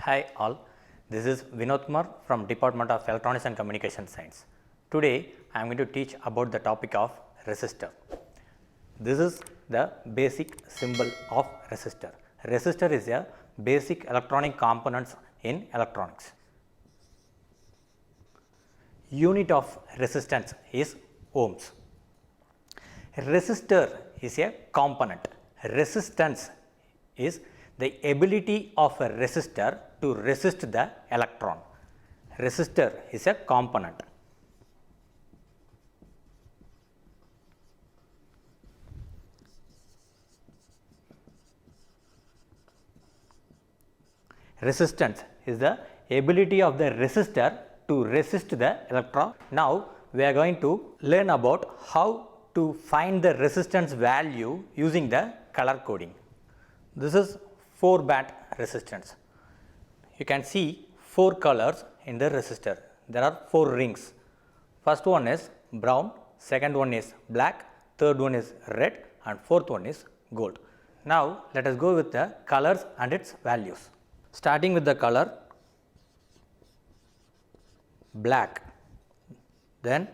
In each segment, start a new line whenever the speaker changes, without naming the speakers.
Hi all, this is Vinod Kumar from Department of Electronics and Communication Science. Today I am going to teach about the topic of resistor. This is the basic symbol of resistor. Resistor is a basic electronic components in electronics. Unit of resistance is ohms. Resistor is a component. Resistance is the ability of a resistor to resist the electron. Resistor is a component. Resistance is the ability of the resistor to resist the electron. Now we are going to learn about how to find the resistance value using the color coding. This is 4-band resistance. You can see 4 colors in the resistor. There are 4 rings. First one is brown, second one is black, third one is red, and fourth one is gold. Now let us go with the colors and its values. Starting with the color black, then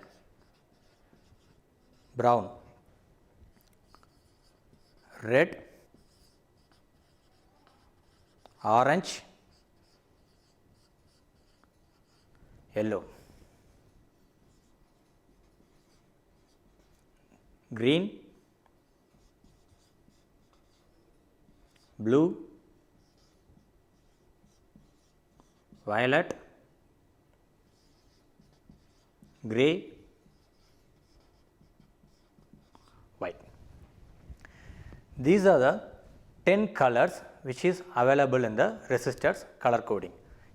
brown, red, orange, yellow, green, blue, violet, grey, white. These are the 10 colors which is available in the resistor's color coding.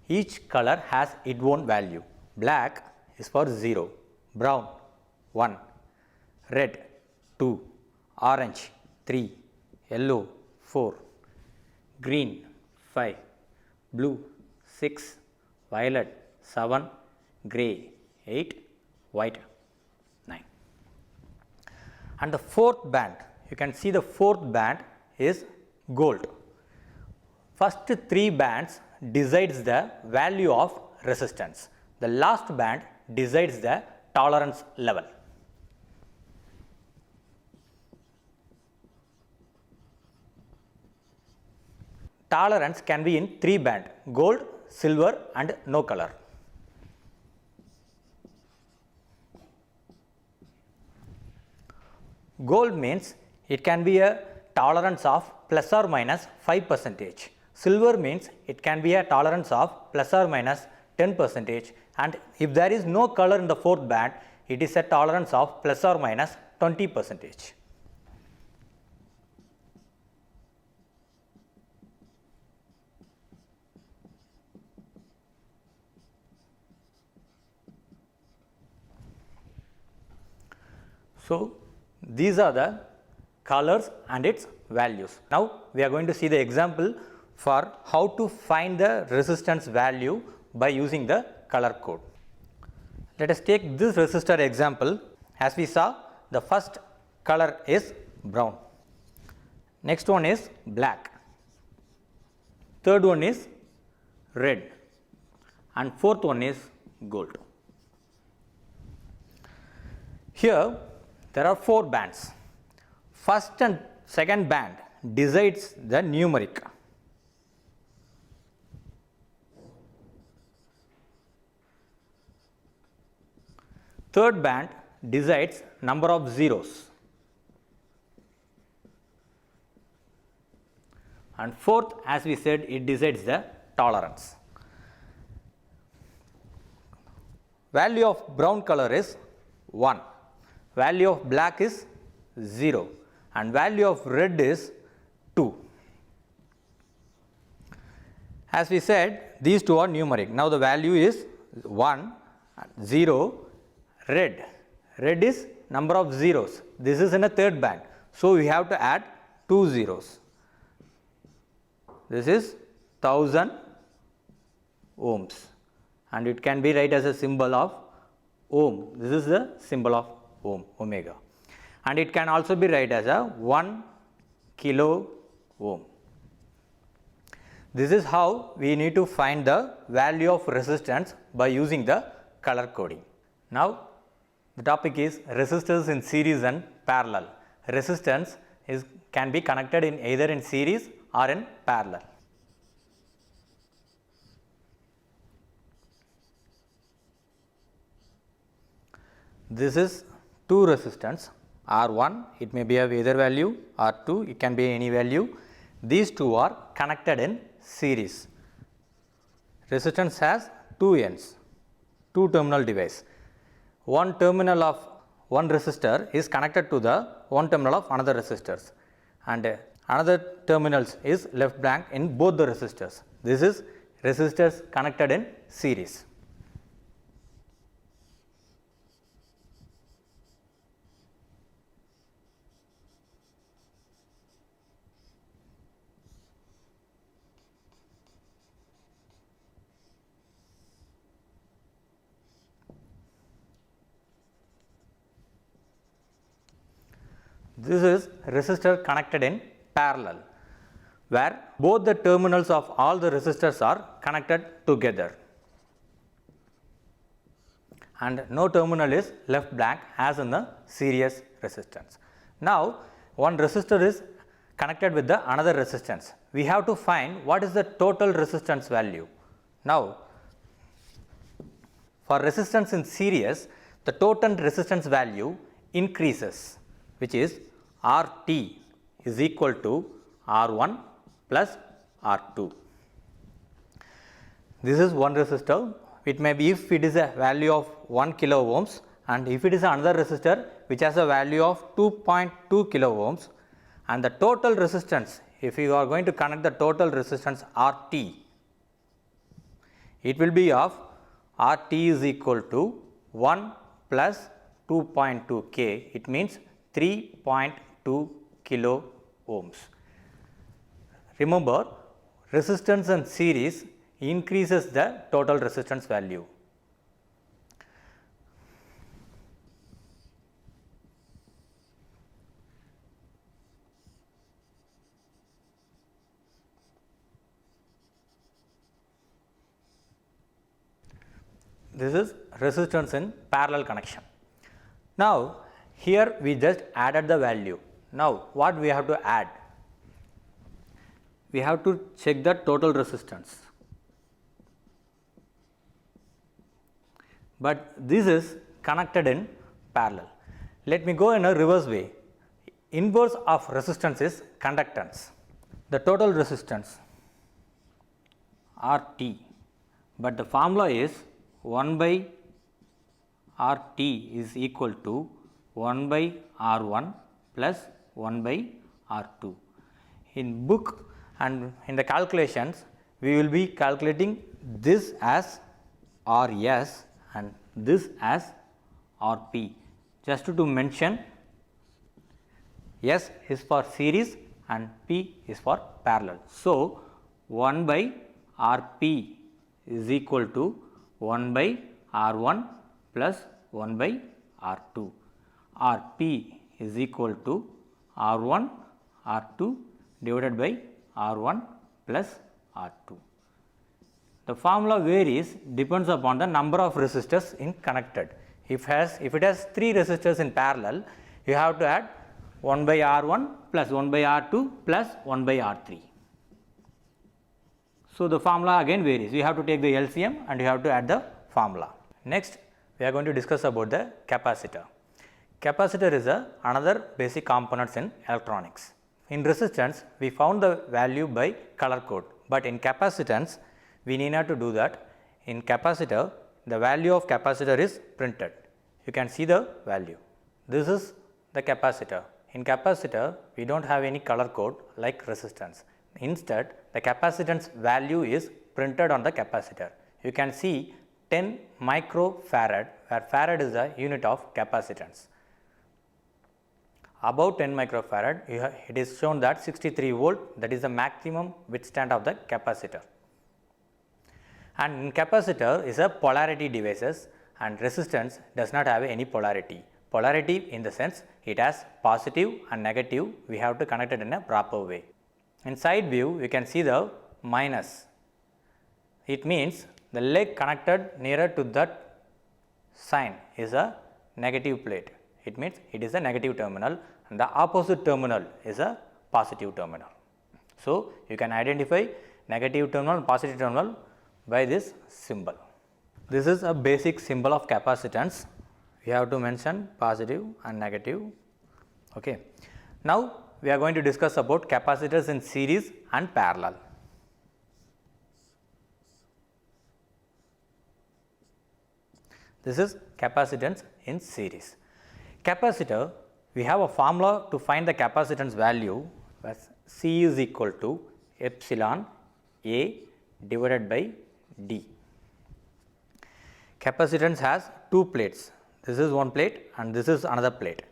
Each color has its own value. Black is for 0, brown 1, red 2, orange 3, yellow 4, green 5, blue 6, violet 7, grey 8, white 9. And the fourth band, you can see the fourth band is gold. First 3 bands decides the value of resistance. The last band decides the tolerance level. Tolerance can be in 3 band: gold, silver, and no color. Gold means it can be a tolerance of plus or minus 5%. Silver means it can be a tolerance of plus or minus 10%, and if there is no color in the fourth band, it is a tolerance of plus or minus 20%. So these are the colors and its values. Now we are going to see the example for how to find the resistance value by using the color code. Let us take this resistor example. As we saw, the first color is brown, next one is black, third one is red, and fourth one is gold. Here there are 4 bands. First and second band decides the numeric. Third band decides number of zeros, and fourth, as we said, it decides the tolerance. Value of brown color is 1, value of black is 0, and value of red is 2. As we said, these two are numeric. Now the value is 1, 0, red. Red is number of zeros. This is in a third band, so we have to add 2 zeros. This is 1000 ohms, and it can be written as a symbol of ohm. This is the symbol of ohm, omega, and it can also be written as a 1 kilo ohm. This is how we need to find the value of resistance by using the color coding. Now the topic is resistors in series and parallel. Resistance can be connected in either in series or in parallel. This is two resistance R1, it may be of either value, R2, it can be any value. These two are connected in series. Resistance has two ends, two terminal device. One terminal of one resistor is connected to the one terminal of another resistors, and another terminals is left blank in both the resistors. This is resistors connected in series. This is resistor connected in parallel, where both the terminals of all the resistors are connected together, and no terminal is left blank as in the series resistance. Now one resistor is connected with the another resistance. We have to find what is the total resistance value. Now for resistance in series, the total resistance value increases, which is RT is equal to R1 plus R2. This is one resistor. It may be if it is a value of 1 kilo ohms, and if it is another resistor which has a value of 2.2 kilo ohms, and the total resistance, if you are going to connect the total resistance RT, it will be of RT is equal to 1 plus 2.2 K, it means 3.2 kilo ohms. Remember, resistance in series increases the total resistance value. This is resistance in parallel connection. Now here we just added the value. Now what we have to add? We have to check the total resistance, but this is connected in parallel. Let me go in a reverse way. Inverse of resistance is conductance. The total resistance RT, but the formula is 1 by RT is equal to 1 by R1 plus 1 by R2. In book and in the calculations, we will be calculating this as RS and this as RP, just to mention S is for series and P is for parallel. So 1 by RP is equal to 1 by R1 plus 1 by R2. RP is equal to R1 R2 divided by R1 plus R2. The formula varies, depends upon the number of resistors in connected. If it has 3 resistors in parallel, you have to add 1 by R1 plus 1 by R2 plus 1 by R3. So the formula again varies. You have to take the LCM and you have to add the formula. Next, we are going to discuss about the capacitor. Capacitor is another basic components in electronics. In resistance, we found the value by color code, but in capacitance, we need not to do that. In capacitor, the value of capacitor is printed. You can see the value. This is the capacitor. In capacitor, we do not have any color code like resistance. Instead, the capacitance value is printed on the capacitor. You can see 10 microfarad, where farad is the unit of capacitance. Above 10 microfarad, it is shown that 63 volt, that is the maximum withstand of the capacitor. And in capacitor is a polarity devices, and resistance does not have any polarity. Polarity in the sense it has positive and negative, we have to connect it in a proper way. In side view, you can see the minus. It means the leg connected nearer to that sign is a negative plate. It means it is a negative terminal and the opposite terminal is a positive terminal. So, you can identify negative terminal and positive terminal by this symbol. This is a basic symbol of capacitance. We have to mention positive and negative. Okay. Now, we are going to discuss about capacitors in series and parallel. This is capacitance in series. Capacitor, we have a formula to find the capacitance value as C is equal to epsilon A divided by D. Capacitance has two plates. This is one plate and this is another plate,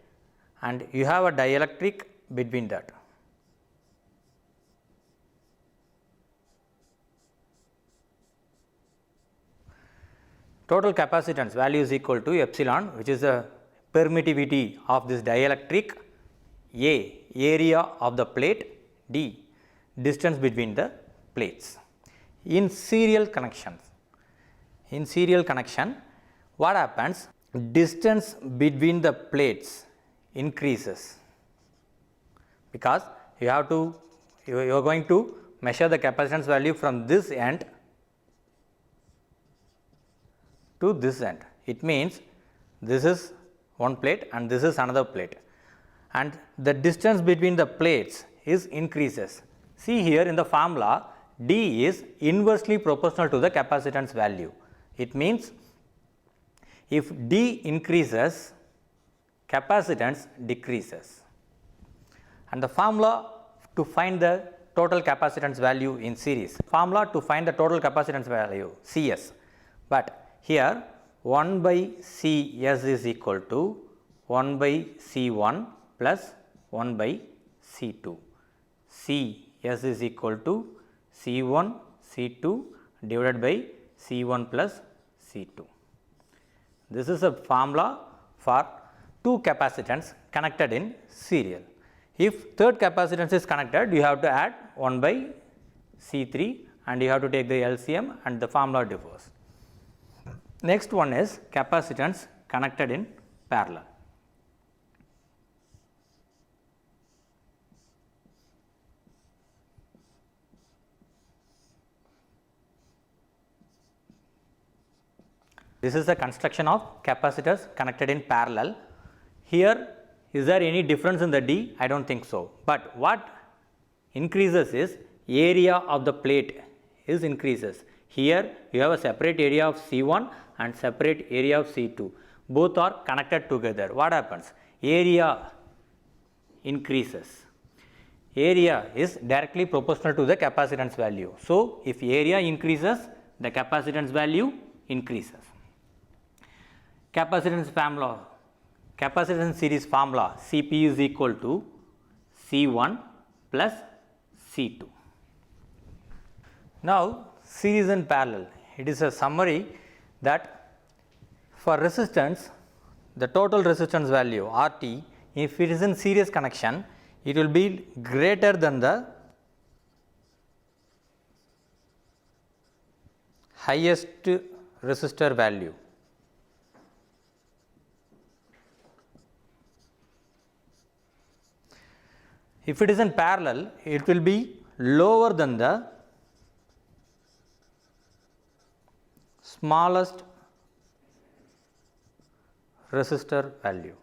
and you have a dielectric between that. Total capacitance value is equal to epsilon, which is the permittivity of this dielectric, A, area of the plate, D, distance between the plates. In serial connection, what happens? Distance between the plates increases, because you are going to measure the capacitance value from this end to this end. It means this is one plate and this is another plate, and the distance between the plates is increases. See here in the formula, D is inversely proportional to the capacitance value. It means if D increases, capacitance decreases, and the formula to find the total capacitance value in series, formula to find the total capacitance value Cs, but here 1 by Cs is equal to 1 by C1 plus 1 by C2. Cs is equal to C1 C2 divided by C1 plus C2. This is a formula for two capacitance connected in serial. If third capacitance is connected, you have to add 1 by C3 and you have to take the LCM and the formula differs. Next one is capacitance connected in parallel. This is the construction of capacitors connected in parallel. Here, is there any difference in the D? I do not think so, but what increases is area of the plate is increases. Here you have a separate area of C1 and separate area of C2, both are connected together. What happens? Area increases. Area is directly proportional to the capacitance value. So, if area increases, the capacitance value increases. Capacitance formula, capacitance series formula, Cp is equal to C1 plus C2. Now, series and parallel, it is a summary that for resistance, the total resistance value RT, if it is in series connection, it will be greater than the highest resistor value. If it is in parallel, it will be lower than the smallest resistor value.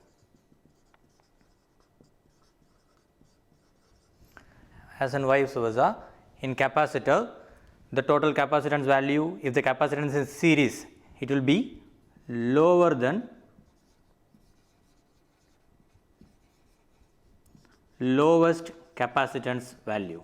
As in vice versa, in capacitor, the total capacitance value, if the capacitance is series, it will be lower than lowest capacitance value.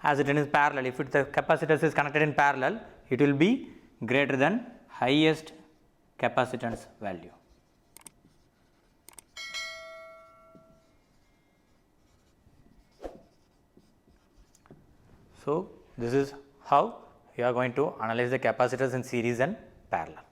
As it is parallel, if the capacitance is connected in parallel, it will be greater than highest capacitance value. So, this is how you are going to analyze the capacitors in series and parallel.